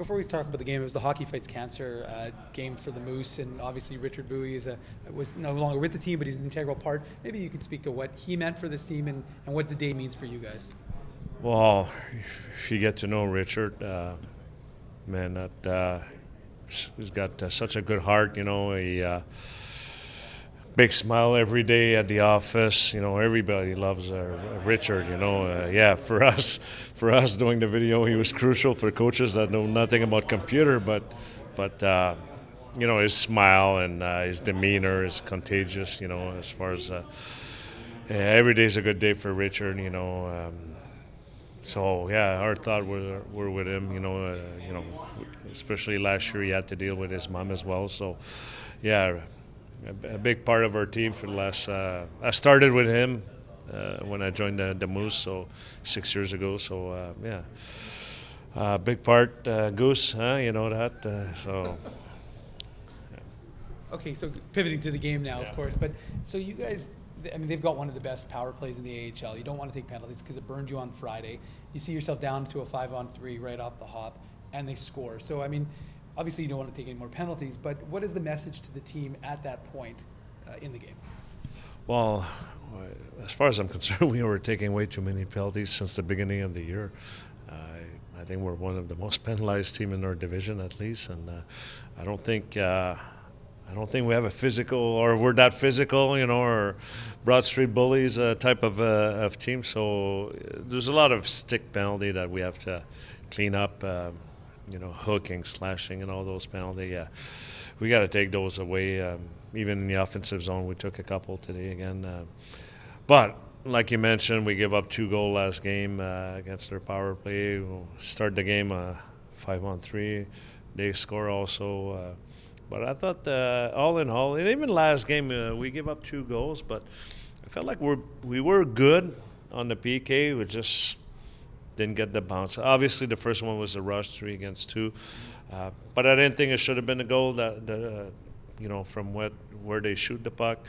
Before we talk about the game, it was the Hockey Fights Cancer game for the Moose, and obviously Richard Dubois was no longer with the team, but he's an integral part. Maybe you can speak to what he meant for this team and what the day means for you guys. Well, if you get to know Richard, man, he's got such a good heart. He big smile every day at the office. Everybody loves Richard. Yeah, for us doing the video, he was crucial for coaches that know nothing about computer. But his smile and his demeanor is contagious. As far as every day is a good day for Richard. So yeah, our thought were with him. Especially last year he had to deal with his mom as well. So yeah. A big part of our team for the last. I started with him when I joined the Moose, so 6 years ago. So yeah, big part. Goose, you know that. So. Yeah. Okay, so pivoting to the game now, of course. But so you guys, I mean, they've got one of the best power plays in the AHL. You don't want to take penalties because it burned you on Friday. You see yourself down to a 5-on-3 right off the hop, and they score. So I mean. Obviously, you don't want to take any more penalties, but what is the message to the team at that point in the game? Well, as far as I'm concerned, we were taking way too many penalties since the beginning of the year. I think we're one of the most penalized team in our division, at least, and I don't think we have a physical, or we're that physical, or Broad Street Bullies type of team. So there's a lot of stick penalty that we have to clean up. Hooking, slashing, and all those penalties. Yeah, we got to take those away. Even in the offensive zone, we took a couple today again. But like you mentioned, we give up 2 goals last game against their power play. We'll start the game 5-on-3. They score also. But I thought all in all, and even last game, we gave up 2 goals. But I felt like we were good on the PK. We just didn't get the bounce. Obviously, the first one was a rush 3-against-2, but I didn't think it should have been a goal. From where they shoot the puck,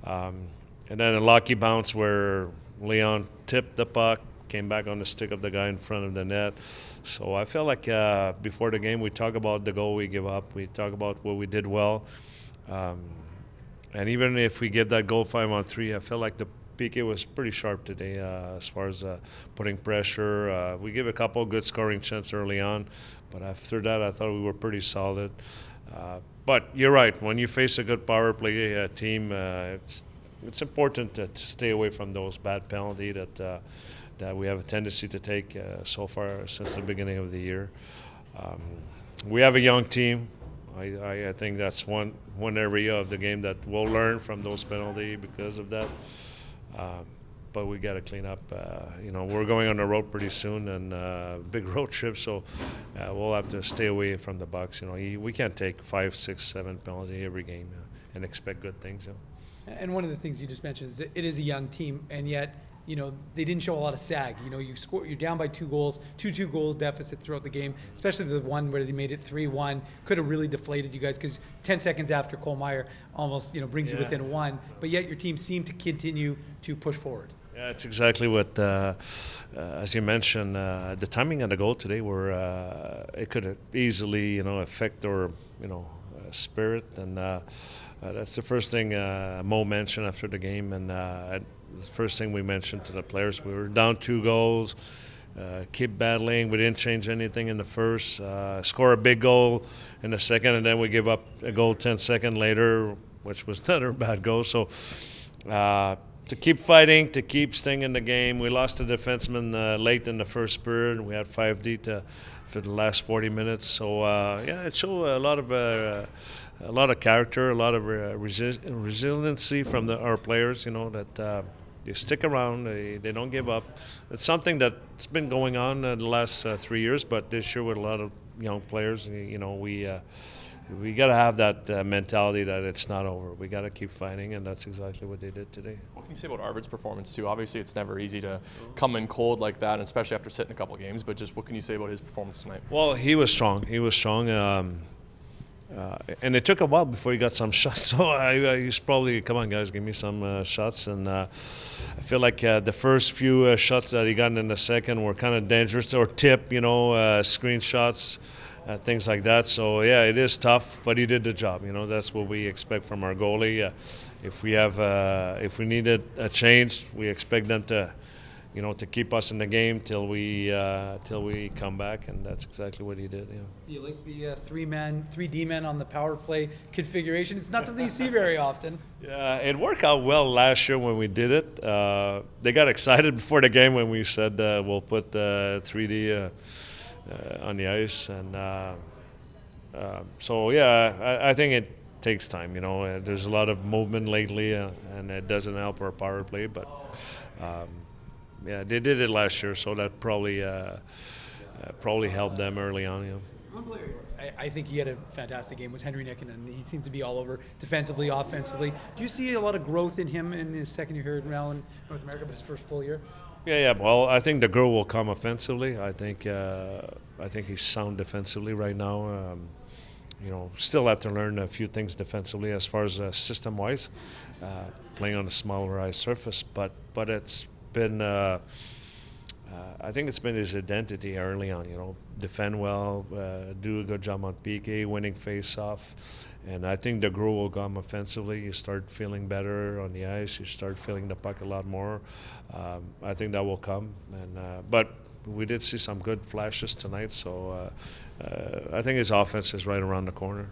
and then a lucky bounce where Leon tipped the puck, came back on the stick of the guy in front of the net. So I felt like before the game we talk about the goal we give up, we talk about what we did well, and even if we give that goal 5-on-3, I felt like the PK was pretty sharp today as far as putting pressure. We gave a couple good scoring chances early on, but after that I thought we were pretty solid. But you're right, when you face a good power play team, it's important to stay away from those bad penalties that we have a tendency to take so far since the beginning of the year. We have a young team. I think that's one area of the game that we'll learn from those penalties because of that. But we got to clean up. We're going on the road pretty soon, and big road trip, so we'll have to stay away from the Bucks. We can't take 5, 6, 7 penalty every game and expect good things. And one of the things you just mentioned is that it is a young team, and yet they didn't show a lot of sag. You're down by 2 goals, 2-goal deficit throughout the game, especially the one where they made it 3-1. Could have really deflated you guys because 10 seconds after Cole Meyer almost brings you within 1. But yet your team seemed to continue to push forward. Yeah, it's exactly what, as you mentioned, the timing of the goal today, where it could easily affect our spirit, and that's the first thing Mo mentioned after the game, and the first thing we mentioned to the players, we were down 2 goals, keep battling. We didn't change anything in the first, score a big goal in the second, and then we give up a goal 10 seconds later, which was another bad goal. So to keep fighting, to keep staying in the game. We lost a defenseman late in the first period. We had 5D for the last 40 minutes. So it showed a lot of character, a lot of resiliency from our players. That they stick around, they don't give up. It's something that's been going on the last 3 years, but this year with a lot of young players, we got to have that mentality that it's not over. We got to keep fighting, and that's exactly what they did today. What can you say about Arvid's performance too? Obviously, it's never easy to come in cold like that, and especially after sitting a couple of games. But just what can you say about his performance tonight? Well, he was strong. And it took a while before he got some shots. So I used probably, come on guys, give me some shots. And I feel like the first few shots that he got in the second were kind of dangerous, or tip, screen shots. things like that. So yeah, it is tough, but he did the job. That's what we expect from our goalie. If we needed a change, we expect them to keep us in the game till we come back, and that's exactly what he did. Yeah. Do you like the 3D man on the power play configuration? It's not something you see very often. Yeah, it worked out well last year when we did it. They got excited before the game when we said we'll put 3D on the ice, and so yeah, I think it takes time. There's a lot of movement lately, and it doesn't help our power play, but. Yeah, they did it last year, so that probably helped them early on. I think he had a fantastic game. Was Henry Nicken, and he seemed to be all over defensively, offensively. Do you see a lot of growth in him in his second year here now in North America, but his first full year? Yeah. Well, I think the growth will come offensively. I think he's sound defensively right now. Still have to learn a few things defensively as far as system-wise, playing on a smaller ice surface. But it's been I think it's been his identity early on. Defend well, do a good job on PK, winning face-off, and I think the growth will come offensively. You start feeling better on the ice. You start feeling the puck a lot more. I think that will come, but we did see some good flashes tonight. So I think his offense is right around the corner.